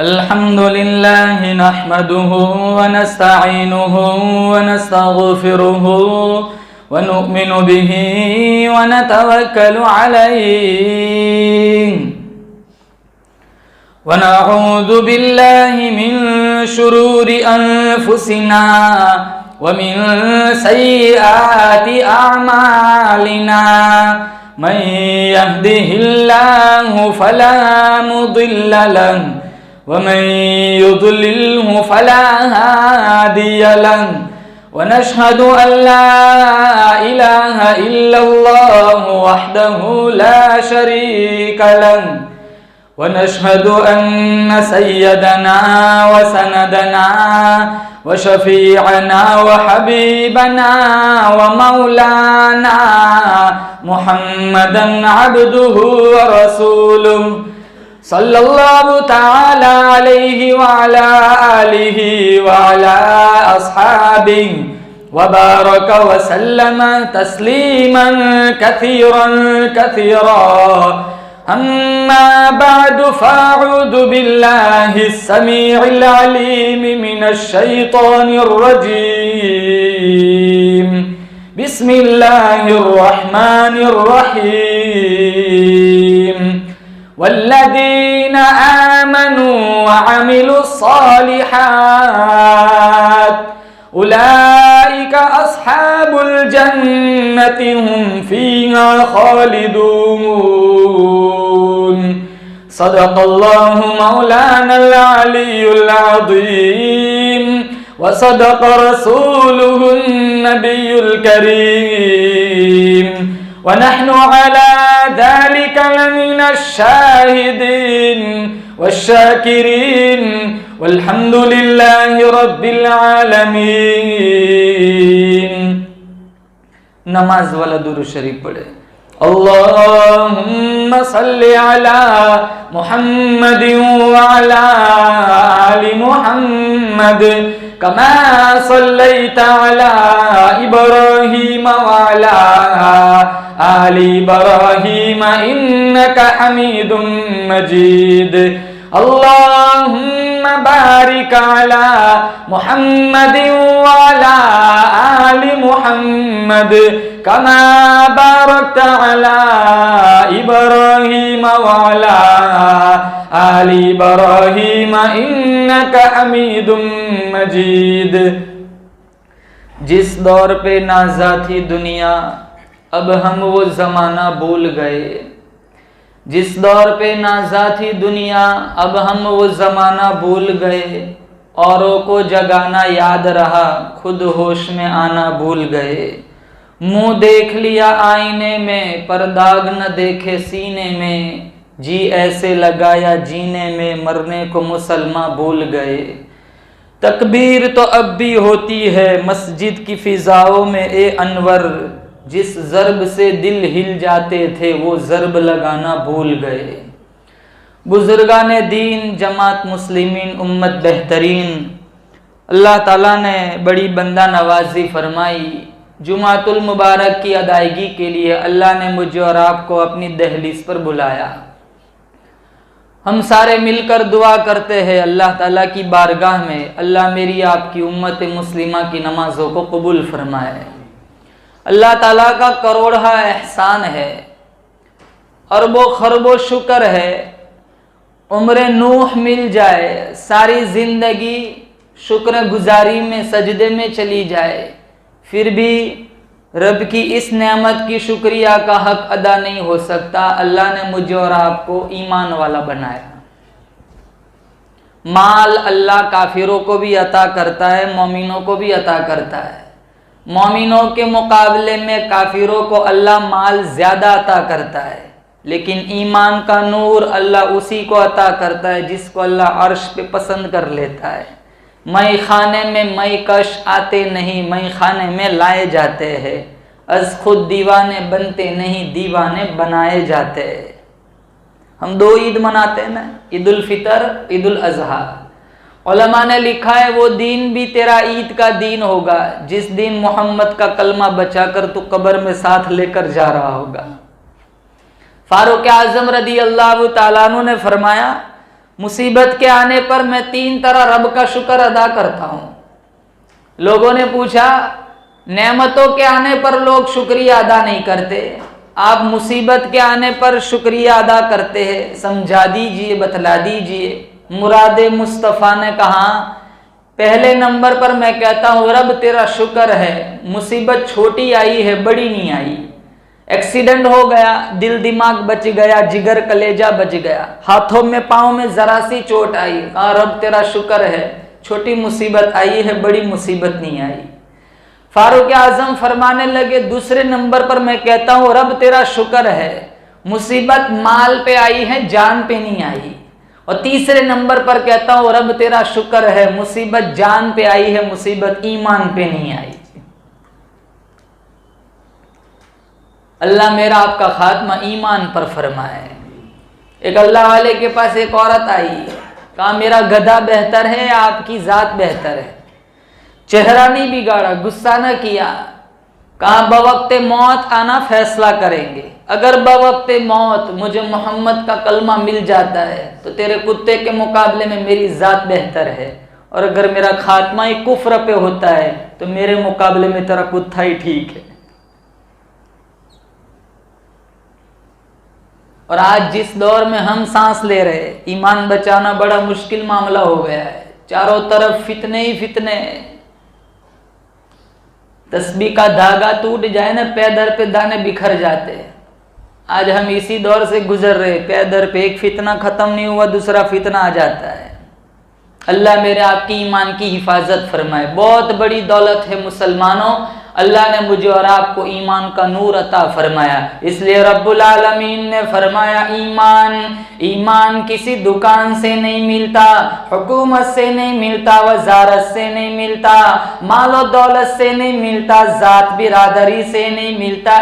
अल्हम्दुलिल्लाह नहमदुहु व नस्तईनुहु व नस्तगफिरुहु व नुमिनु बिही व नतवक्कलु अलैहि व नऊज़ु बिल्लाहि मिन शुरूरि अनफुसिना व मिन सय्यिआति अअमालिना मन यहदिहिल्लाहु फला मुदिल्ल लहु व मन युद्लिल्हु फला हादिय लहु व नशहदु अल्ला इलाहा इल्लल्लाहु वहदहु ला शरीका लहु व नशहदु अन्न सय्यदना व सनदना व शफीअना व हबीबना व मौलाना मुहम्मदन अब्दुहु व रसूलुहु सल्लल्लाहु तआला अलैहि व अला आलिहि व अला अस्हाबिहि व बारक व सल्लम तस्लीमन कसीरन कसीरा। अम्मा बअदु फअऊज़ु बिल्लाहिस समीइल अलीम मिनश शैतानिर रजीम। बिस्मिल्लाहिर रहमानिर रहीम। वल्लज़ीना आमनू व अमिलुस सालिहात उलाइका अस्हाबुल जन्नति हुम फीहा खालिदून। सदक़ल्लाहु मौलानल अलियुल अज़ीम व सदक़ रसूलुहुन नबियुल करीम व नहनु अला ज़ालिका लमिनश शाहिदीन वश्शाकिरीन वल्हम्दुलिल्लाहि रब्बिल आलमीन। नमाज वाला दुरूद शरीफ पढ़े। अल्लाहुम्मा सल्लि अला मुहम्मदिन व अला आलि मुहम्मद कमा सल्लैता अला इब्राहीम व अला आलि इब्राहीम इन्नका हमीदुम मजीद। अल्लाहुम्मा बारिक अला मुहम्मदिन व अला आलि मुहम्मद कमा बारकता अला इब्राहीम व अला आलि इब्राहीम इन्नका हमीदुम मजीद। जिस दौर पे नाज़ा थी दुनिया अब हम वो ज़माना भूल गए। जिस दौर पे नाज़ा थी दुनिया अब हम वो ज़माना भूल गए। औरों को जगाना याद रहा खुद होश में आना भूल गए। मुँह देख लिया आईने में पर दाग न देखे सीने में। जी ऐसे लगाया जीने में मरने को मुसलमान भूल गए। तकबीर तो अब भी होती है मस्जिद की फिजाओं में ए अनवर। जिस ज़र्ब से दिल हिल जाते थे वो ज़र्ब लगाना भूल गए। बुजुर्गाने दीन जमात मुस्लिमीन उम्मत बेहतरीन, अल्लाह ताला ने बड़ी बंदा नवाजी फरमाई। जुमातुल मुबारक की अदायगी के लिए अल्लाह ने मुझे और आपको अपनी दहलीज पर बुलाया। हम सारे मिलकर दुआ करते हैं अल्लाह ताला की बारगाह में, अल्लाह मेरी आपकी उम्मत मुस्लिमा की नमाजों को कबूल फरमाए। अल्लाह ताला का करोड़ा एहसान है, अरबों खरबों शुक्र है। उम्र नूह मिल जाए, सारी जिंदगी शुक्र गुजारी में सजदे में चली जाए, फिर भी रब की इस नेमत की शुक्रिया का हक अदा नहीं हो सकता। अल्लाह ने मुझे और आपको ईमान वाला बनाया। माल अल्लाह काफिरों को भी अता करता है, मोमिनों को भी अता करता है। मोमिनों के मुकाबले में काफिरों को अल्लाह माल ज्यादा अता करता है, लेकिन ईमान का नूर अल्लाह उसी को अता करता है जिसको अल्लाह अर्श पे पसंद कर लेता है। मई खाने में मई कश आते नहीं, मई खाने में लाए जाते हैं। अज खुद दीवाने बनते नहीं, दीवाने बनाए जाते हैं। हम दो ईद मनाते हैं ना, ईद उल फितर, ईद उल अजहा। उलमा ने लिखा है वो दिन भी तेरा ईद का दिन होगा जिस दिन मोहम्मद का कलमा बचाकर तू कब्र में साथ लेकर जा रहा होगा। फारूक आजम रदी अल्लाह ताला अन्हु ने फरमाया, मुसीबत के आने पर मैं 3 तरह रब का शुक्र अदा करता हूं। लोगों ने पूछा, नेमतों के आने पर लोग शुक्रिया अदा नहीं करते, आप मुसीबत के आने पर शुक्रिया अदा करते हैं, समझा दीजिए, बतला दीजिए। मुराद मुस्तफ़ा ने कहा, पहले नंबर पर मैं कहता हूं रब तेरा शुक्र है, मुसीबत छोटी आई है, बड़ी नहीं आई। एक्सीडेंट हो गया, दिल दिमाग बच गया, जिगर कलेजा बच गया, हाथों में पांव में जरा सी चोट आई, कहा रब तेरा शुक्र है, छोटी मुसीबत आई है, बड़ी मुसीबत नहीं आई। फारूक आजम फरमाने लगे, दूसरे नंबर पर मैं कहता हूं रब तेरा शुक्र है, मुसीबत माल पे आई है, जान पे नहीं आई। और तीसरे नंबर पर कहता हूं रब तेरा शुक्र है, मुसीबत जान पे आई है, मुसीबत ईमान पे नहीं आई। अल्लाह मेरा आपका खात्मा ईमान पर फरमाए। एक अल्लाह वाले के पास एक औरत आई, कहा मेरा गधा बेहतर है या आपकी जात बेहतर है? चेहरा नहीं बिगाड़ा, गुस्सा न किया, कहा बवक्ते मौत आना फैसला करेंगे, अगर बवक्ते मौत मुझे मोहम्मद का कलमा मिल जाता है तो तेरे कुत्ते के मुकाबले में मेरी जात बेहतर है, और अगर मेरा खात्मा ही कुफ्र पे होता है तो मेरे मुकाबले में तेरा कुत्ता ही ठीक है। और आज जिस दौर में हम सांस ले रहे, ईमान बचाना बड़ा मुश्किल मामला हो गया है, चारों तरफ फितने ही फितने। तस्बीह का धागा टूट जाए ना, पैदर पे दाने बिखर जाते हैं। आज हम इसी दौर से गुजर रहे, पैदर पे एक फितना खत्म नहीं हुआ, दूसरा फितना आ जाता है। अल्लाह मेरे आपकी ईमान की हिफाजत फरमाए। बहुत बड़ी दौलत है मुसलमानों, अल्लाह ने मुझे और आपको ईमान का नूर अता फरमाया। इसलिए रब्बुल आलमीन ने फरमाया, ईमान किसी दुकान से नहीं मिलता, हुकूमत से नहीं मिलता, वजारत से नहीं मिलता, मालो दौलत से नहीं मिलता, जात बिरादरी से नहीं मिलता।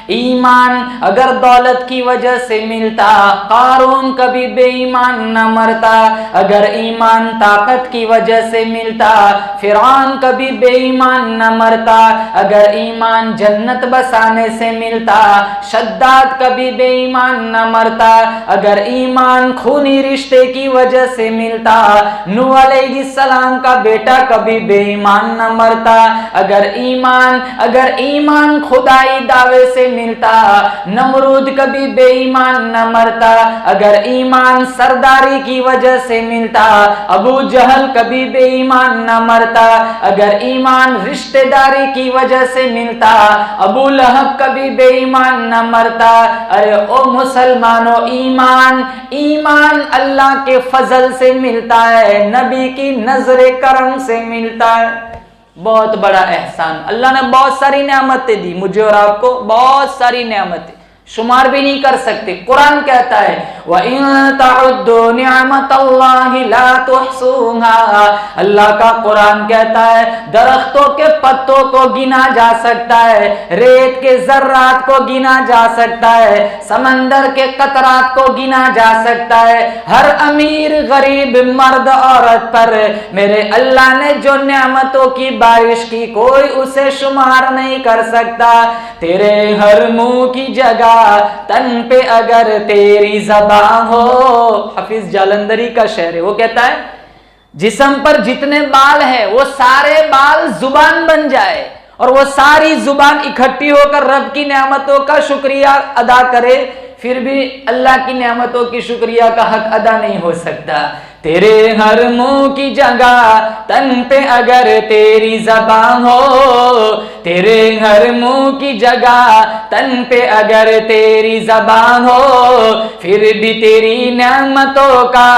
ईमान अगर दौलत की वजह से मिलता, कारून कभी बेईमान न मरता। अगर ईमान ताकत की वजह से मिलता, फिरौन कभी बेईमान न मरता। अगर ईमान जन्नत बसाने से मिलता, शद्दाद कभी बेईमान न मरता। अगर ईमान खूनी रिश्ते की वजह से मिलता, नूह अलैहिस्सलाम का बेटा कभी बेईमान न मरता। अगर ईमान खुदाई दावे से मिलता, नमरूद कभी बेईमान न मरता। अगर ईमान सरदारी की वजह से मिलता, अबू जहल कभी बेईमान न मरता। अगर ईमान रिश्तेदारी की वजह से मिलता, अबू लहब कभी बेईमान न मरता। अरे ओ मुसलमानों, ईमान अल्लाह के फजल से मिलता है, नबी की नजरे करम से मिलता है। बहुत बड़ा एहसान, अल्लाह ने बहुत सारी नेमतें दी मुझे और आपको, बहुत सारी नेमतें, शुमार भी नहीं कर सकते। कुरान कहता है, व इन तउद्दू निअमतल्लाहि ला तुहसूहा। अल्लाह का कुरान कहता है, दरख्तों के पत्तों को गिना जा सकता है, रेत के जर्रात को गिना जा सकता है, समंदर के कतरात को गिना जा सकता है। हर अमीर गरीब मर्द औरत पर मेरे अल्लाह ने जो नेमतों की बारिश की, कोई उसे शुमार नहीं कर सकता। तेरे हर मुंह की जगह तन पे अगर तेरी ज़बान हो, हाफिज जालंधरी का शेर है, वो कहता है जिस्म पर जितने बाल है वो सारे बाल जुबान बन जाए, और वो सारी जुबान इकट्ठी होकर रब की नेमतों का शुक्रिया अदा करे, फिर भी अल्लाह की नेमतों की शुक्रिया का हक अदा नहीं हो सकता। तेरे हर मुंह की जगह तन पे अगर तेरी ज़बान हो, तेरे हर मुंह की जगह तन पे अगर तेरी ज़बान हो, फिर भी तेरी नेमतों का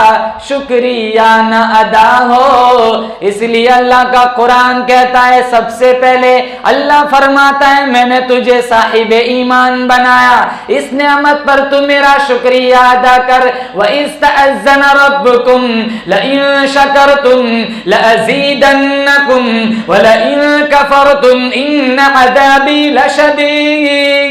शुक्रिया न अदा हो। इसलिए अल्लाह का कुरान कहता है, सबसे पहले अल्लाह फरमाता है, मैंने तुझे साहिब ईमान बनाया, इस नेमत पर तू मेरा शुक्रिया अदा कर। व इस्तअज़्ज़न रब्बुकुम लइन शकरतुम लअज़ीदन्नकुम व लइन कफरतुम इन्न अज़ाबी लशदीद।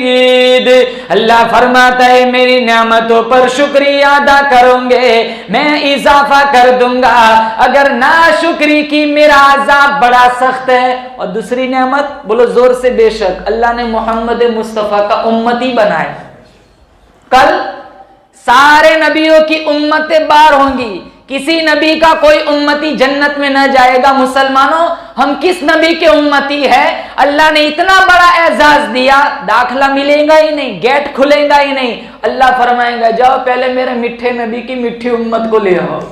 अल्लाह फरमाता है, मेरी नेमतों पर शुक्रिया अदा करोगे मैं इजाफा कर दूंगा, अगर नाशुक्री की मेरा अज़ाब बड़ा सख्त है। और दूसरी नेमत बोलो जोर से, बेशक अल्लाह ने मोहम्मद मुस्तफ़ा का उम्मती बनाया। कल सारे नबियों की उम्मतें बार होंगी, किसी नबी का कोई उम्मती जन्नत में न जाएगा। मुसलमानों, हम किस नबी के उम्मती है? अल्लाह ने इतना बड़ा एजाज दिया, दाखला मिलेगा ही नहीं, गेट खुलेगा ही नहीं। अल्लाह फरमाएगा जाओ पहले मेरे मिठे नबी की मिठी उम्मत को ले आओ।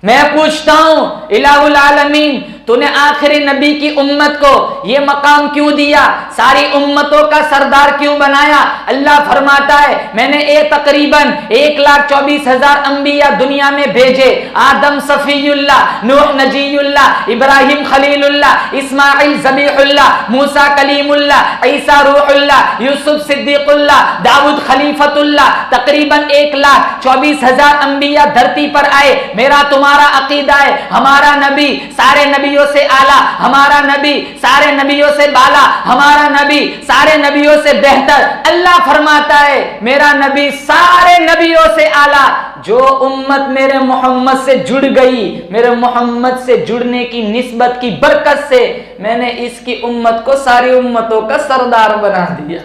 मैं पूछता हूं इलाहुल आलमीन, तूने आखिरी नबी की उम्मत को ये मकाम क्यों दिया? सारी उम्मतों का सरदार क्यों बनाया? अल्लाह फरमाता है मैंने तकरीबन 1,24,000 अंबिया दुनिया में भेजे। आदम सफीयुल्लाह, नूह नजीयुल्लाह, इब्राहिम खलीलुल्लाह, इस्माइल ज़बीहुल्लाह, मूसा कलीमुल्लाह, ईसा रूहुल्लाह, यूसुफ सिद्दीकुल्लाह, दाऊद खलीफतुल्लाह। तकरीबन 1,24,000 अंबिया धरती पर आए। मेरा तुम्हारा अकीदा है हमारा नबी सारे नबियों से आला, हमारा नबी सारे नबियों से बाला, हमारा नबी सारे नबियों से बेहतर। अल्लाह फरमाता है मेरा नबी सारे नबियों से आला। जो उम्मत मेरे मोहम्मद से जुड़ गई, मेरे मोहम्मद से जुड़ने की निस्बत की बरकत से मैंने इसकी उम्मत को सारी उम्मतों का सरदार बना दिया।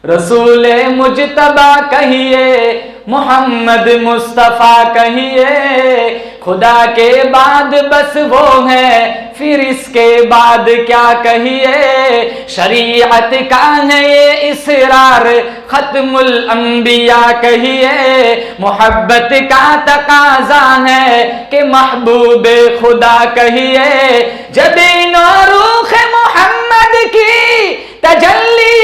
रसूल मुजतबा कहिए, मोहम्मद मुस्तफा कहिए, खुदा के बाद बस वो है, फिर इसके बाद क्या कहिए। शरीयत का है ये इसरार, खत्मुल अंबिया कहिए। मोहब्बत का तकाजा है कि महबूबे खुदा कहिए। जबीन और रूह मोहम्मद की तजल्ली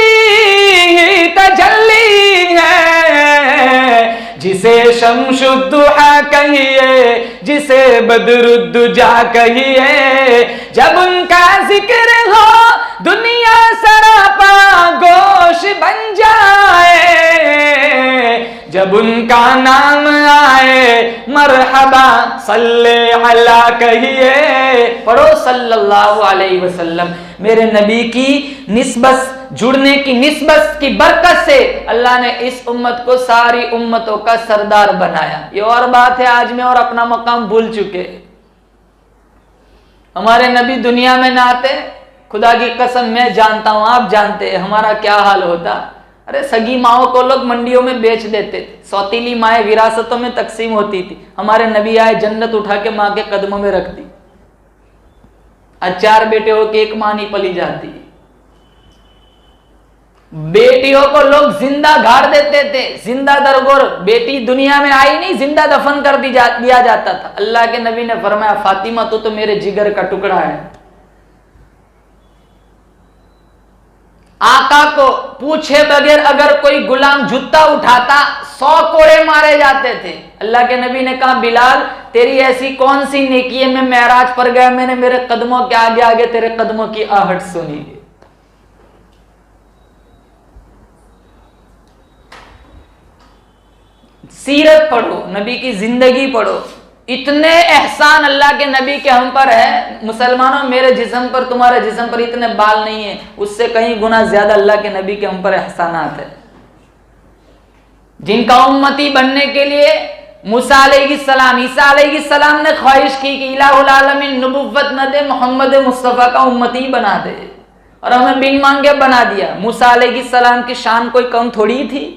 है, जिसे शम्सुद्दुहा कहिए, जिसे बदरुद्दुजा कहिए। जब उनका जिक्र हो दुनिया सरापा गोश बन जाए, जब उनका नाम आए मरहबा सल्ले अला कहिए। पढ़ो सल्लल्लाहु अलैहि वसल्लम। मेरे नबी की निस्बत, जुड़ने की निस्बत की बरकत से अल्लाह ने इस उम्मत को सारी उम्मतों का सरदार बनाया। ये और बात है आज में और अपना मकाम भूल चुके। हमारे नबी दुनिया में ना आते, खुदा की कसम मैं जानता हूं, आप जानते हैं हमारा क्या हाल होता। अरे सगी माओ को लोग मंडियों में बेच देते थे, सौतीली माएँ विरासतों में तकसीम होती थी। हमारे नबी आए, जन्नत उठा के माँ के कदमों में रख दी। आज 4 बेटे हो के एक माँ नहीं पली जाती। बेटियों को लोग जिंदा गाड़ देते थे, जिंदा दरगोर। बेटी दुनिया में आई नहीं, जिंदा दफन कर दिया जाता था। अल्लाह के नबी ने फरमाया फातिमा तो मेरे जिगर का टुकड़ा है। आका को पूछे बगैर अगर कोई गुलाम जूता उठाता 100 कोड़े मारे जाते थे। अल्लाह के नबी ने कहा बिलाल तेरी ऐसी कौन सी नेकी है, मैं मेराज पर गया, मैंने मेरे कदमों के आगे आगे तेरे कदमों की आहट सुनी। सीरत पढ़ो, नबी की जिंदगी पढ़ो। इतने एहसान अल्लाह के नबी के हम पर है। मुसलमानों, मेरे जिस्म पर तुम्हारे जिस्म पर इतने बाल नहीं है, उससे कहीं गुना ज्यादा अल्लाह के नबी के हम पर एहसानात है। जिनका उम्मती बनने के लिए मूसा अलैहिस्सलाम, ईसा अलैहिस्सलाम ने ख्वाहिश की कि इलाहुल आलमीन नबुव्वत न दे, मोहम्मद मुस्तफ़ा का उम्मती बना दे, और हमें बिन मांगे बना दिया। मूसा अलैहिस्सलाम की शान कोई कम थोड़ी थी।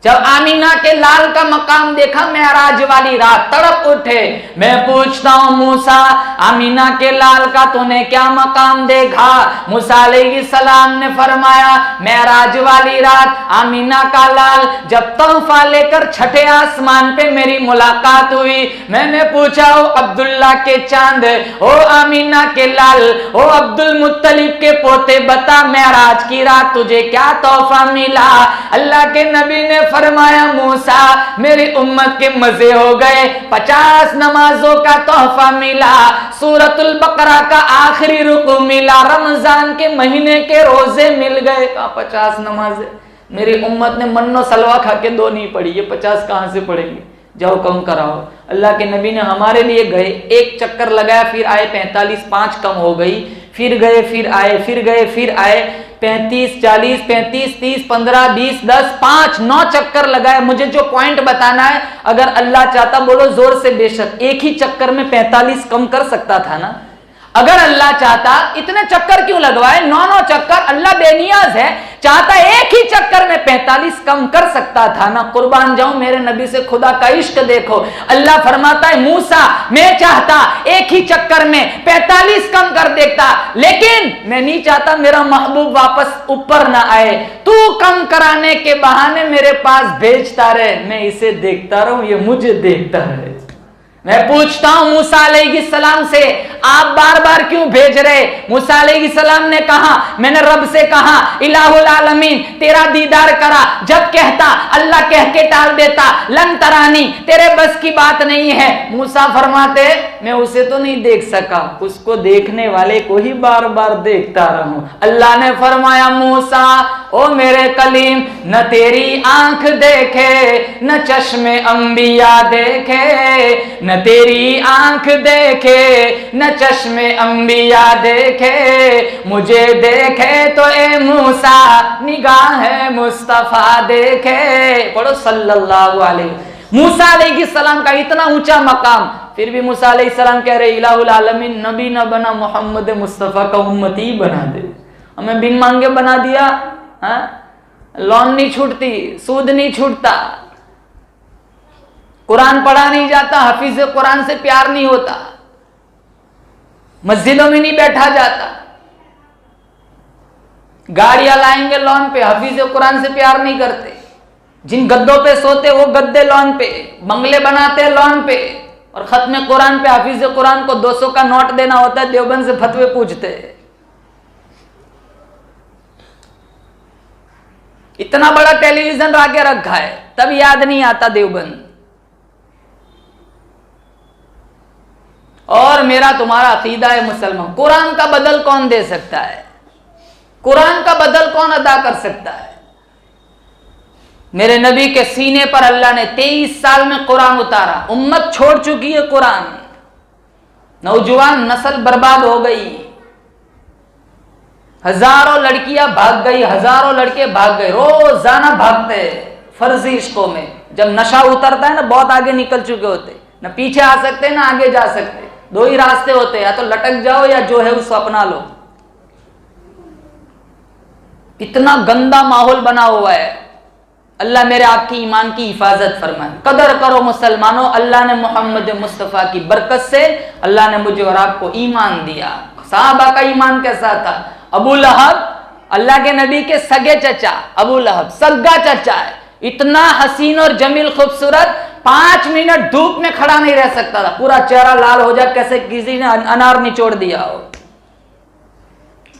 जब आमीना के लाल का मकाम देखा मेराज वाली रात, तड़प उठे। मैं पूछता हूं मूसा, आमीना के लाल का तूने क्या मकाम देखा? मूसा अलैहिस्सलाम ने फरमाया मेराज वाली रात आमीना का लाल जब तोहफा लेकर छठे आसमान पे मेरी मुलाकात हुई, मैंने पूछा ओ अब्दुल्ला के चांद, ओ आमीना के लाल, ओ अब्दुल मुत्तलिब के पोते, बता मेराज की रात तुझे क्या तोहफा मिला? अल्लाह के नबी ने फरमाया मूसा मेरी उम्मत के मजे हो गए, 50 नमाजों का तोहफा मिला, सूरतुल बकरा का आखिरी रुकू मिला, रमजान के महीने के रोजे मिल गए। 50 नमाजें मेरी उम्मत ने मन्नो सलवा खा के 2 नहीं पढ़ी, ये 50 कहां से पढ़ेंगे? जाओ कम कराओ। अल्लाह के नबी ने हमारे लिए गए, एक चक्कर लगाया, फिर आए 45, 5 कम हो गई, फिर गए फिर आए, फिर गए फिर आए, 35, 40, 35, 30, 15, 20, 10, 5, 9 चक्कर लगाए। मुझे जो पॉइंट बताना है, अगर अल्लाह चाहता बोलो जोर से बेशक एक ही चक्कर में 45 कम कर सकता था ना। अगर अल्लाह चाहता, इतने चक्कर क्यों लगवाए, 9 चक्कर, अल्लाह बेनियाज है, चाहता एक ही चक्कर में 45 कम कर सकता था ना। कुर्बान जाऊं मेरे नबी से, खुदा का इश्क देखो। अल्लाह फरमाता है मूसा मैं चाहता एक ही चक्कर में 45 कम कर देता, लेकिन मैं नहीं चाहता मेरा महबूब वापस ऊपर ना आए, तू कम कराने के बहाने मेरे पास भेजता रहे, मैं इसे देखता रहूं, ये मुझे देखता रहे। मैं पूछता हूं मूसा अलैहिस्सलाम से, आप बार बार क्यों भेज रहे? मूसा अलैहिस्सलाम ने कहा, मैंने रब से कहा इलाहुल आलमीन तेरा दीदार करा, जब कहता अल्लाह कह के टाल देता, लन तरानी तेरे बस की बात नहीं है। मूसा फरमाते मैं उसे तो नहीं देख सका, उसको देखने वाले को ही बार बार देखता रहूं। अल्लाह ने फरमाया मूसा ओ मेरे कलीम, न तेरी आंख देखे न चश्मे अंबिया देखे, न तेरी आंख देखे न चश्मे अंबिया देखे, मुझे देखे तो ए मूसा निगाह मुस्तफा देखे। पढ़ो सल्लल्लाहु अलैहि। मूसा अलैहिस्सलाम का इतना ऊंचा मकाम, फिर भी मूसा अलैहिस्सलाम कह रहे इलाहुल आलमीन नबी न बना, मोहम्मद मुस्तफा का उम्मती बना दे, हमें बिन मांगे बना दिया। लोन नहीं छूटती, सूद नहीं छूटता, कुरान पढ़ा नहीं जाता, हफीज कुरान से प्यार नहीं होता, मस्जिदों में नहीं बैठा जाता, गाड़ियां लाएंगे लोन पे, हफीज कुरान से प्यार नहीं करते, जिन गद्दों पे सोते वो गद्दे लोन पे, बंगले बनाते लोन पे, और खत्म कुरान पे हफीज कुरान को 200 का नोट देना होता है, देवबंद से फतवे पूछते। इतना बड़ा टेलीविजन लाके रखा है, तब याद नहीं आता देवबंद। और मेरा तुम्हारा अकीदा है मुसलमान, कुरान का बदल कौन दे सकता है? कुरान का बदल कौन अदा कर सकता है? मेरे नबी के सीने पर अल्लाह ने 23 साल में कुरान उतारा, उम्मत छोड़ चुकी है कुरान, नौजवान नस्ल बर्बाद हो गई, हजारों लड़कियां भाग गई, हजारों लड़के भाग गए, रोजाना भागते फर्जी इश्कों में। जब नशा उतरता है ना, बहुत आगे निकल चुके होते, न पीछे आ सकते ना आगे जा सकते, दो ही रास्ते होते, या तो लटक जाओ या जो है उसको अपना लो। इतना गंदा माहौल बना हुआ है। अल्लाह मेरे आपकी ईमान की हिफाजत फरमाए। कदर करो मुसलमानों, अल्लाह ने मोहम्मद मुस्तफ़ा की बरकत से अल्लाह ने मुझे और आपको ईमान दिया। साहबा का ईमान कैसा था? अबू लहब अल्लाह के नबी के सगे चचा, अबू लहब सगा चचा है, इतना हसीन और जमील खूबसूरत, 5 मिनट धूप में खड़ा नहीं रह सकता था, पूरा चेहरा लाल हो जाए कैसे किसी ने अनार निचोड़ दिया हो।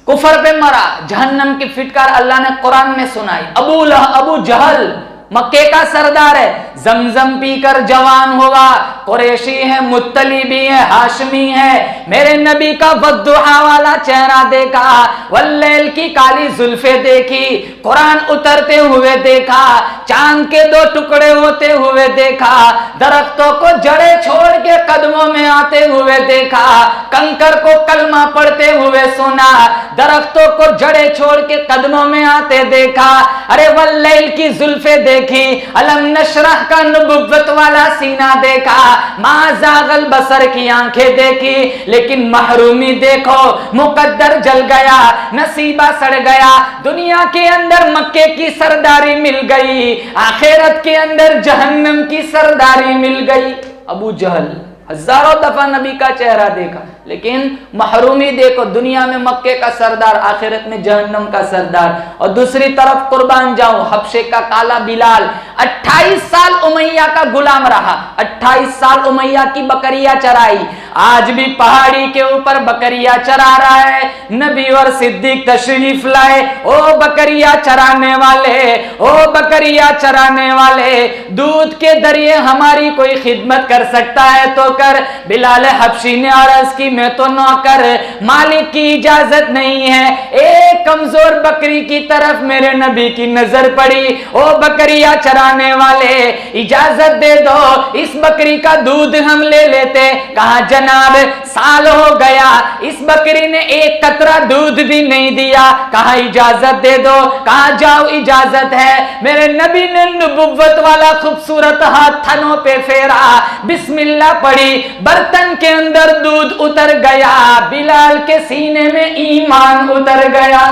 कुफर पे मरा, जहन्नम की फिटकार अल्लाह ने कुरान में सुनाई। अबू जहल मक्के का सरदार है, जमजम पीकर जवान हुआ, कुरैशी है, मुत्तलिबी है, हाशमी है। मेरे नबी का वद्दुहा वाला चेहरा देखा, वल्लैल की काली जुल्फे देखी, कुरान उतरते हुए देखा, चांद के 2 टुकड़े होते हुए देखा, दरख्तों को जड़े छोड़ के कदमों में आते हुए देखा, कंकर को कलमा पढ़ते हुए सुना, दरख्तों को जड़े छोड़ के कदमों में आते देखा। अरे वल्लैल की जुल्फे देखी, अलम नशरह का नबुव्वत वाला सीना देखा, माज़ागल बसर की आंखें देखी, लेकिन महरूमी देखो, मुकद्दर जल गया, नसीबा सड़ गया। दुनिया के अंदर मक्के की सरदारी मिल गई, आखिरत के अंदर जहन्नम की सरदारी मिल गई। अबू जहल हजारों दफा नबी का चेहरा देखा, लेकिन महरूमी देखो, दुनिया में मक्के का सरदार, आखिरत में जहन्नम का सरदार। और दूसरी तरफ कुर्बान जाऊं, हबशे का काला बिलाल 28 साल उमैया का गुलाम रहा, 28 साल उमैया की बकरियां चराई, आज भी पहाड़ी के ऊपर बकरियां चरा रहा है। नबी और सिद्दीक तशरीफ लाए, ओ बकरियां चराने वाले, ओ बकरियां चराने वाले, दूध के दरिए हमारी कोई खिदमत कर सकता है तो कर। बिलाल हबशी ने अर्ज की मैं तो नौकर, मालिक की इजाजत नहीं है। एक कमजोर बकरी की तरफ मेरे नबी की नजर पड़ी, ओ बकरियां चराने वाले इजाजत दे दो, इस बकरी का दूध हम ले लेते। कहा जनाब साल हो गया, इस बकरी ने एक कतरा दूध भी नहीं दिया। कहा इजाजत दे दो, कहा जाओ इजाजत है। मेरे नबी ने नबुव्वत वाला खूबसूरत हाथ थनों पे फेरा, बिस्मिल्लाह पढ़ी, बर्तन के अंदर दूध उतर गया। बिलाल के सीने में ईमान उतर गया।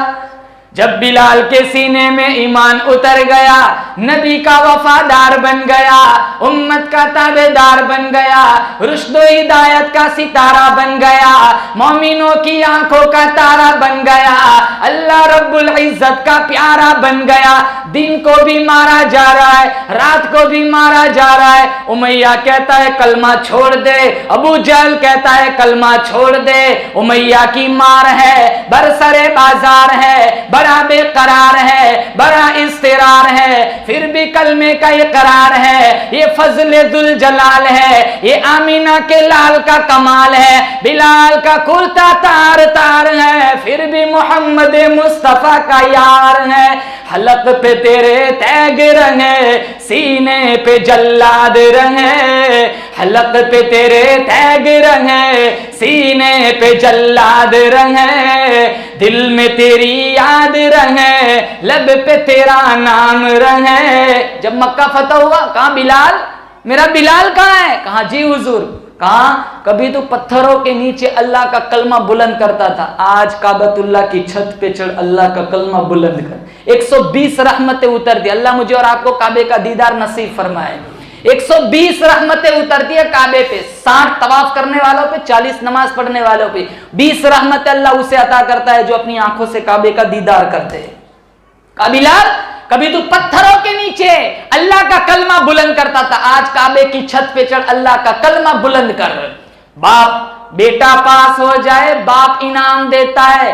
जब बिलाल के सीने में ईमान उतर गया, नबी का वफादार बन गया, उम्मत का ताबेदार बन गया, रुश्द हिदायत का सितारा बन गया, मोमिनों की आंखों का तारा बन गया, अल्लाह रब्बुल इज्जत का प्यारा बन गया। दिन को भी मारा जा रहा है, रात को भी मारा जा रहा है। उमैया कहता है कलमा छोड़ दे, अबू जहल कहता है कलमा छोड़ दे। उमैया की मार है, बरसरे बाजार है, बड़ा बेकरार है, बड़ा इस्तिरार है, फिर भी कलमे का इकरार है। ये फजले दुल जलाल है, ये आमीना के लाल का कमाल है। बिलाल का कुर्ता तार तार है, फिर भी मोहम्मद मुस्तफा का यार है। हलक पे तेरे तैग रंगे, सीने पे जल्लाद रंगे। हलक पे तेरे तैग रंगे, सीने पे जल्लाद रंगे। दिल में तेरी याद रहे, लब पे तेरा नाम रहे। जब मक्का फतह हुआ, कहा बिलाल, मेरा बिलाल कहाँ है? कहा जी हुजूर। कहा कभी तो पत्थरों के नीचे अल्लाह का कलमा बुलंद करता था, आज काबतुल्लाह की छत पे चढ़ अल्लाह का कलमा बुलंद कर। 120 रहमतें उतरती। अल्लाह मुझे और आपको काबे का दीदार नसीब फरमाए। 120 रहमतें उतरती है काबे पे, 60 तवाफ करने वालों पे, 40 नमाज पढ़ने वालों पे। 20 रहमतें अल्लाह उसे अता करता है जो अपनी आंखों से काबे का दीदार करते हैं। बिलाल कभी तो पत्थरों के नीचे अल्लाह का कलमा बुलंद करता था, आज काबे की छत पे चढ़ अल्लाह का कलमा बुलंद कर। बाप बेटा पास हो जाए, बाप इनाम देता है।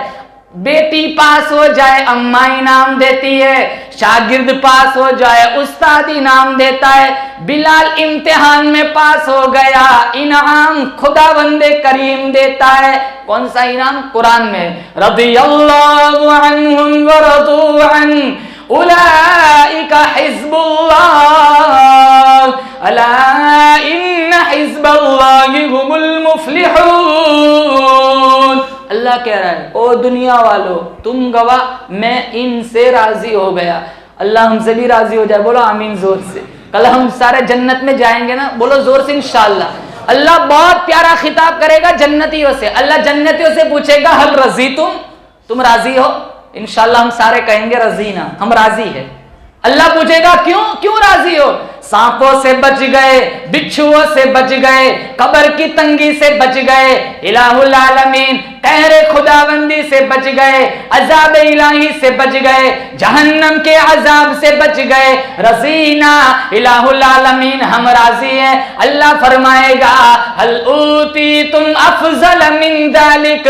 बेटी पास हो जाए, अम्मा इनाम देती है। शागिर्द पास हो जाए, उस्ताद इनाम देता है। बिलाल इम्तिहान में पास हो गया, इनाम खुदावंदे करीम देता है। कौन सा इनाम? कुरान में रदियल्लाहु अन्हुम व रदू अन उलाइका हिज़्बुल्लाह अला इन्न हिज़्बल्लाहि हुमुल मुफ्लिहून। अल्लाह कह रहा है, ओ दुनिया वालों तुम गवाह, मैं इनसे राजी हो गया। अल्लाह हमसे भी राजी हो जाए, बोलो आमीन जोर से। कल हम सारे जन्नत में जाएंगे ना, बोलो जोर से इंशाअल्लाह। अल्लाह बहुत प्यारा खिताब करेगा जन्नतियों से। अल्लाह जन्नतियों से पूछेगा हल रजी तुम राजी हो? इंशाअल्लाह हम सारे कहेंगे रजीना, हम राजी है। अल्लाह पूछेगा क्यों राजी हो? सांपों से बच गए, बिच्छुओं से बच गए, कब्र की तंगी से बच गए, इलाहुल आलमीन कहरे खुदाबंदी से बच गए, अजाब इलाही से बच गए, जहन्नम के अजाब से बच गए। रजीना इलाहुल आलमीन, हम राजी हैं। अल्लाह फरमाएगा हल ऊती तुम अफजल मिन दालिक,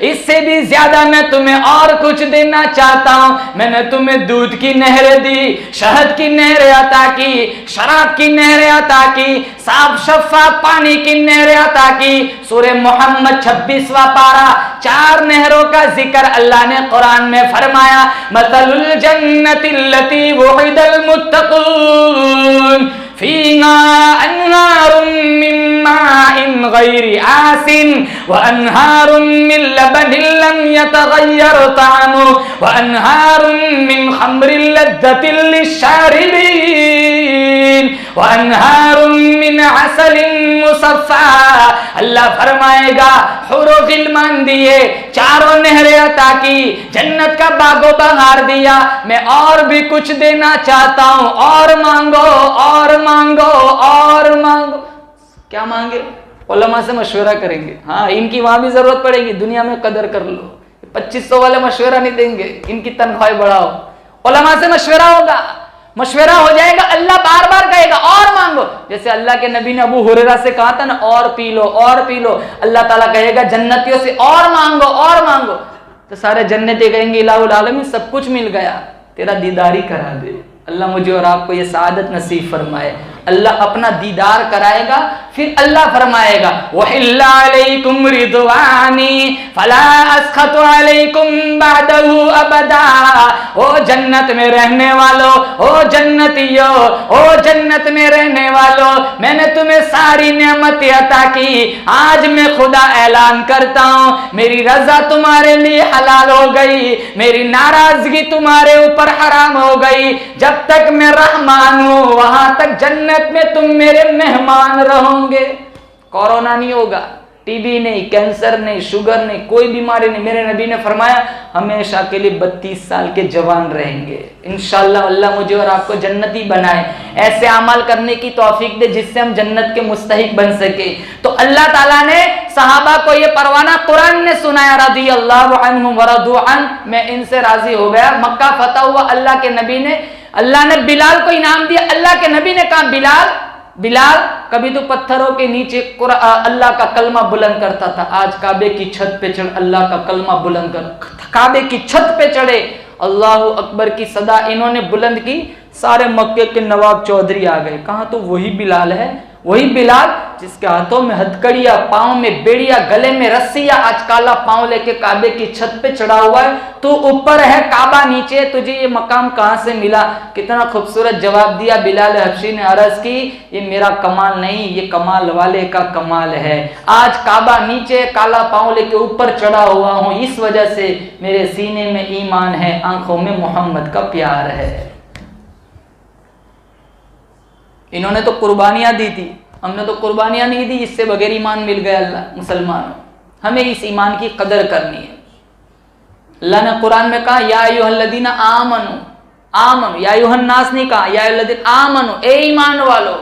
इससे भी ज्यादा मैं तुम्हें और कुछ देना चाहता हूं। मैंने तुम्हें दूध की नहरें दी, शहद की नहरें अता की, शराब की नहरें अता की, साफ शफाफ पानी की नहरें अता की। सूरह मोहम्मद 26वां पारा, 4 नहरों का जिक्र अल्लाह ने कुरान में फरमाया। मतलुल जन्नतिल्लती वुइदल मुत्तकून फीहा अन्हारुम मिन माइन गैरि आसिन व अन्हारुम मिन लबनिन लम यतगय्यर तअमु व अन्हारुम मिन खम्रिन लज़्ज़तिन लिश्शारिबीन व अन्हारुम मिन असलिन मुसफ़्फ़ा। अल्लाह फरमाएगा हुरो गिलमान दिए, 4 नहरें अता की, जन्नत का बागो बहार दिया। मैं और भी कुछ देना चाहता हूं, और मांगो और मांगो और मांगो। क्या मांगे? उलमा से मशवरा करेंगे। हाँ, इनकी वहां भी जरूरत पड़ेगी, दुनिया में कदर कर लो। 2500 वाले मशवरा नहीं देंगे, इनकी तनख्वाह बढ़ाओ। उलमा से मशवरा होगा, मशवरा हो जाएगा, अल्लाह बार बार कहेगा और मांगो। जैसे अल्लाह के नबी ने अबू हुरैरा से कहा था ना, और पी लो और पी लो। अल्लाह ताला कहेगा जन्नतियों से और मांगो और मांगो। तो सारे जन्नती कहेंगे इलाहुल आलमीन सब कुछ मिल गया, तेरा दीदारी करा दे। अल्लाह मुझे और आपको ये सआदत नसीब फरमाए। अल्लाह अपना दीदार कराएगा, फिर अल्लाह फरमाएगा वहिल्ला अलैकुम रिदवानी फला अस्खतु अलैकुम बादहु अबदा। ओ जन्नत में रहने वालों, ओ जन्नतियों, ओ जन्नत में रहने वालों, मैंने तुम्हें सारी नेमतें अता की। आज मैं खुदा ऐलान करता हूं, मेरी रजा तुम्हारे लिए हलाल हो गई, मेरी नाराजगी तुम्हारे ऊपर हराम हो गई। जब तक मैं रहमान हूं वहां तक जन्नत में तुम मेरे मेहमान रहोगे। कोरोना नहीं होगा, टीबी नहीं, कैंसर नहीं, शुगर नहीं, कोई बीमारी नहीं। मेरे नबी ने फरमाया हमेशा के लिए 32 साल के जवान रहेंगे। इंशाअल्लाह अल्लाह मुझे और आपको जन्नती बनाए, ऐसे अमल करने की तौफीक दे जिससे हम जन्नत के मुस्तहिक बन सके। तो अल्लाह ताला ने सहाबा को ये परवाना कुरान ने सुनाया, रदी अल्लाह अन्हुम व रदू अन, मैं इनसे राजी हो गया। मक्का फतह हुआ, अल्लाह के नबी ने, अल्लाह ने बिलाल को इनाम दिया। अल्लाह के नबी ने कहा बिलाल, बिलाल कभी तो पत्थरों के नीचे अल्लाह का कलमा बुलंद करता था, आज काबे की छत पे चढ़ अल्लाह का कलमा बुलंद कर। काबे की छत पे चढ़े, अल्लाहु अकबर की सदा इन्होंने बुलंद की, सारे मक्के के नवाब चौधरी आ गए। कहा तो वही बिलाल है, वही बिलाल जिसके हाथों में हथकड़िया, पांव में बेड़िया, गले में रस्सिया, आज काला पांव लेके काबे की छत पे चढ़ा हुआ है। तू ऊपर है, काबा नीचे, तुझे ये मकाम कहां से मिला? कितना खूबसूरत जवाब दिया बिलाल हबशी ने। अर्ज की ये मेरा कमाल नहीं, ये कमाल वाले का कमाल है। आज काबा नीचे, काला पांव लेके ऊपर चढ़ा हुआ हूं, इस वजह से मेरे सीने में ईमान है, आंखों में मोहम्मद का प्यार है। इन्होंने तो कुर्बानियां दी थी, हमने तो कुर्बानियां नहीं दी, इससे बगैर ईमान मिल गया। अल्लाह मुसलमानों, हमें इस ईमान की कदर करनी है। अल्लाह ने कुरान में कहा या अय्युहल्लज़ीना आमनू, आमनू, या अय्युहन्नास नहीं कहा, या अय्युहल्लज़ीना आमनू, ए ईमान वालों।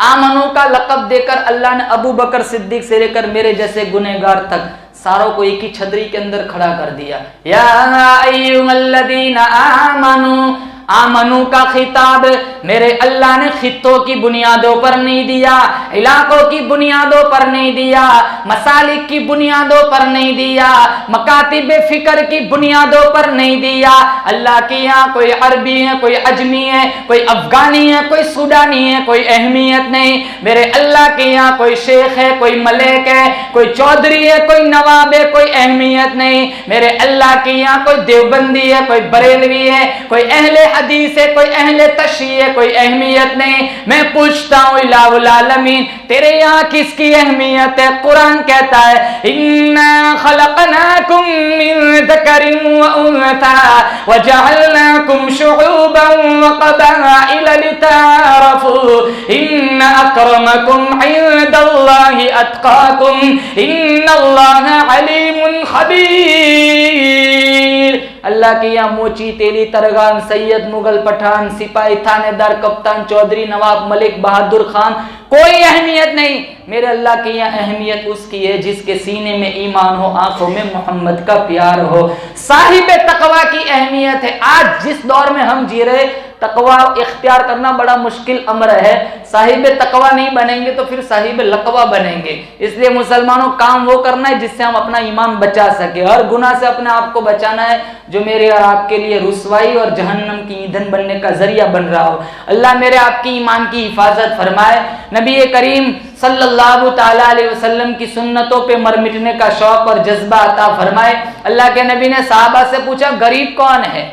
आमनू का लक़ब देकर अल्लाह ने अबू बकर सिद्दीक से लेकर मेरे जैसे गुनहगार तक सारों को एक ही छतरी के अंदर खड़ा कर दिया। या अय्युहल्लज़ीना आमनू, आमनू का खिताब मेरे अल्लाह ने खित्तों की बुनियादों पर नहीं दिया, इलाकों की बुनियादों पर नहीं दिया, मसालिक की बुनियादों पर नहीं दिया, मकातिब फिक्र की बुनियादों पर नहीं दिया। अल्लाह के यहाँ कोई अरबी है, कोई अजमी है, कोई अफगानी है, कोई सूडानी है, कोई अहमियत नहीं। मेरे अल्लाह के यहाँ कोई शेख है, कोई मलिक है, कोई चौधरी है, कोई नवाब है, कोई अहमियत नहीं। मेरे अल्लाह के यहाँ कोई देवबंदी है, कोई बरेलवी है, कोई अहले हदीस है, कोई अहले तशरीह है, कोई अहमियत नहीं। मैं पूछता हूँ इलाहुल आलमीन, तेरे यहाँ किसकी अहमियत है? कुरान कहता है इन्ना खलकनाकुम मिन ज़करिन व उन्सा व जअलनाकुम शुऊबन व क़बाइल लिताअरफू इन्न अक्रमकुम इंदल्लाहि अत्क़ाकुम इन्नल्लाहा अलीमुन खबीर। अल्लाह के यहाँ मोची, तेली, तरगान, सैयद, मुगल, पठान, सिपाही, थानेदार, कप्तान, चौधरी, नवाब, मलिक, बहादुर खान, कोई अहमियत नहीं। मेरे अल्लाह की यहाँ अहमियत उसकी है जिसके सीने में ईमान हो, आंखों में मोहम्मद का प्यार हो। साहिब तकवा की अहमियत है। आज जिस दौर में हम जी रहे, तकवा इख्तियार करना बड़ा मुश्किल अमर है। साहिब तकवा नहीं बनेंगे तो फिर साहिब लकवा बनेंगे। इसलिए मुसलमानों काम वो करना है जिससे हम अपना ईमान बचा सके। हर गुनाह से अपने आप को बचाना है जो मेरे और आपके लिए रुसवाई और जहन्नम की ईंधन बनने का जरिया बन रहा हो। अल्लाह मेरे आपकी ईमान की हिफाजत फरमाए। नबी करीम सल्लल्लाहु ताला अलैहि वसल्लम की सुन्नतों पे मर मिटने का शौक और जज्बा अता फरमाए। अल्लाह के नबी ने साहबा से पूछा गरीब कौन है?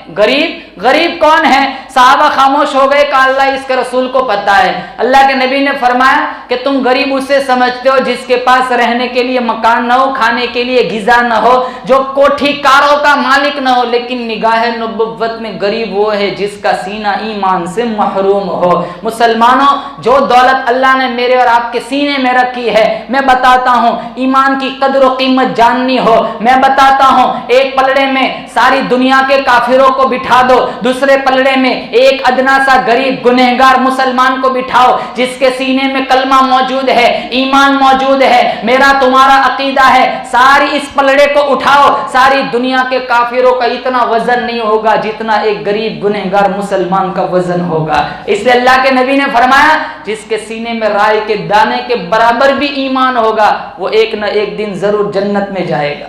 गरीब कौन है? साहबा खामोश हो गए। कहा अल्लाह इसके रसूल को पता है। अल्लाह के नबी ने फरमाया कि तुम गरीब उसे समझते हो जिसके पास रहने के लिए मकान न हो, खाने के लिए गिजा न हो, जो कोठी कारों का मालिक न हो, लेकिन निगाह नबुव्वत में गरीब वो है जिसका सीना ईमान से महरूम हो। मुसलमानों, जो दौलत अल्लाह ने मेरे और आपके सीने में रखी है, मैं बताता हूँ, ईमान की कदर और कीमत जाननी हो, मैं बताता हूँ, एक पलड़े में सारी दुनिया के काफिरों को बिठा दो, दूसरे पलड़े में एक अदना सा गरीब गुनहगार मुसलमान को बिठाओ जिसके सीने में कलमा मौजूद है, ईमान मौजूद है, मेरा तुम्हारा अकीदा है। सारी इस पलड़े को उठाओ, सारी दुनिया के काफिरों का इतना वजन नहीं होगा जितना एक गरीब गुनहगार मुसलमान का वजन होगा। इसलिए अल्लाह के नबी ने फरमाया जिसके सीने में राई के दाने के बराबर भी ईमान होगा वो एक न एक दिन जरूर जन्नत में जाएगा।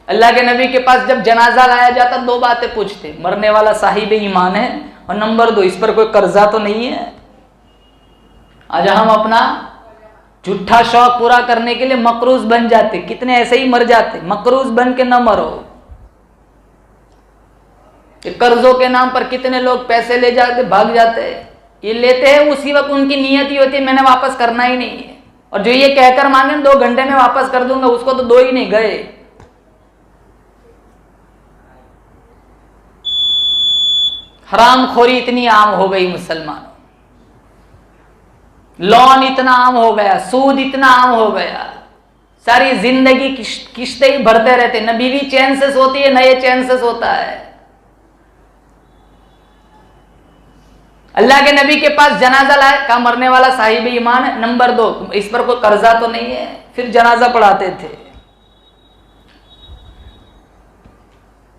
अल्लाह के नबी के पास जब जनाजा लाया जाता दो बातें पूछते, मरने वाला साहिब ईमान है और नंबर 2 इस पर कोई कर्जा तो नहीं है। आज हम अपना झूठा शौक पूरा करने के लिए मकरूज बन जाते, कितने ऐसे ही मर जाते। मकरूज बन के न मरो। कर्जों के नाम पर कितने लोग पैसे ले जाते भाग जाते हैं। ये लेते हैं उसी वक्त उनकी नियत ही होती है मैंने वापस करना ही नहीं है, और जो ये कहकर मांगे 2 घंटे में वापस कर दूंगा, उसको तो 2 ही नहीं गए। हरामखोरी इतनी आम हो गई मुसलमान, लोन इतना आम हो गया, सूद इतना आम हो गया, सारी जिंदगी किश्ते ही भरते रहते, न बीवी चैन से सोती है न ये चैन से सोता है। अल्लाह के नबी के पास जनाजा लाए, कहा मरने वाला साहिब ईमान है, नंबर 2 इस पर कोई कर्जा तो नहीं है, फिर जनाजा पढ़ाते थे।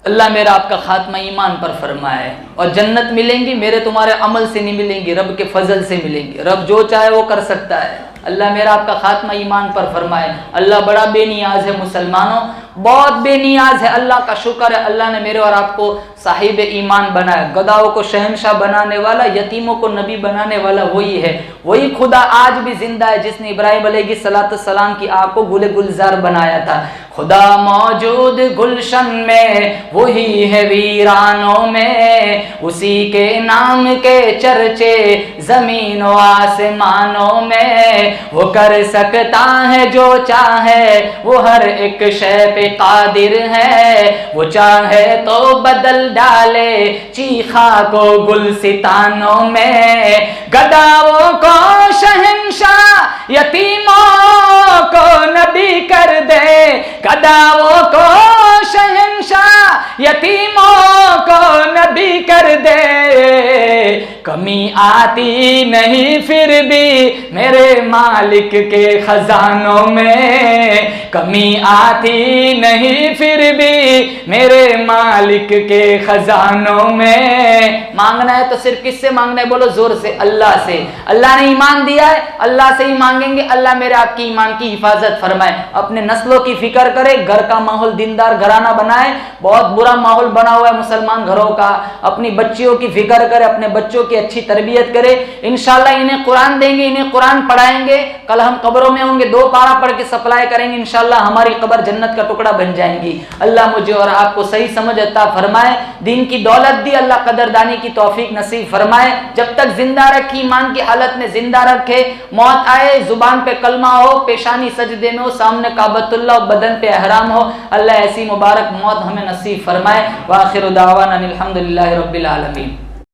अल्लाह मेरा आपका खात्मा ईमान पर फरमाए, और जन्नत मिलेंगी मेरे तुम्हारे अमल से नहीं मिलेंगी, रब के फजल से मिलेंगी। रब जो चाहे वो कर सकता है। अल्लाह मेरा आपका खात्मा ईमान पर फरमाए। अल्लाह बड़ा बेनियाज है मुसलमानों, बहुत बेनियाज है। अल्लाह का शुक्र है, अल्लाह ने मेरे और आपको साहिब ईमान बनाया। गदाओं को शहनशाह बनाने वाला, यतीमों को नबी बनाने वाला वही है। वही खुदा आज भी जिंदा है जिसने इब्राहिम अलैहिस्सलाम की आग को गुले गुलजार बनाया था। खुदा मौजूद गुलशन में, वही है वीरानों में, उसी के नाम के चर्चे जमीन व आसमानों में। वो कर सकता है जो चाहे, वो हर एक शय पे कादिर है। वो चाहे तो बदल डाले चीखा को गुलसितानों में। गदाओं को शहंशाह, यतीमों को नबी कर दे। गदाओं को शहंशाह, यतीमों को नबी कर दे। कमी आती नहीं फिर भी मेरे मालिक के खजानों में। कमी आती नहीं फिर भी मेरे मालिक के खजानों में। मांगना है तो सिर्फ किससे मांगना है? बोलो जोर से, अल्लाह से। अल्लाह ने ईमान दिया है, अल्लाह से ही मांगेंगे। अल्लाह मेरे आपकी ईमान की हिफाजत फरमाए। अपने नस्लों की फिक्र करे, घर का माहौल दीनदार घराना बनाए। बहुत बुरा माहौल बना हुआ है मुसलमान घरों का। अपनी बच्चियों की फिक्र करे, अपने बच्चों की अच्छी तरबियत करे। इंशाल्लाह इन्हें कुरान देंगे, इन्हें कुरान पढ़ाएंगे। कल हम कब्रों में होंगे, 2 पारा पढ़ के सप्लाई करेंगे। इंशाल्लाह हमारी कब्र जन्नत का टुकड़ा बन जाएंगी। अल्लाह मुझे और आपको सही समझ अता फरमाए। दीन की दौलत दी, अल्लाह कदरदानी की तौफीक नसीब फरमाए। जब तक जिंदा रखी, ईमान की हालत में जिंदा रखे। मौत आए, जुबान पे कलमा हो, पेशानी सजदे में हो, सामने काबतुल्लाह, बदन पे एहराम हो। अल्लाह ऐसी मुबारक मौत हमें नसीब फरमाए। व आखिरु दावाना अनिल हम्दुलिल्लाहि रब्बिल आलमीन।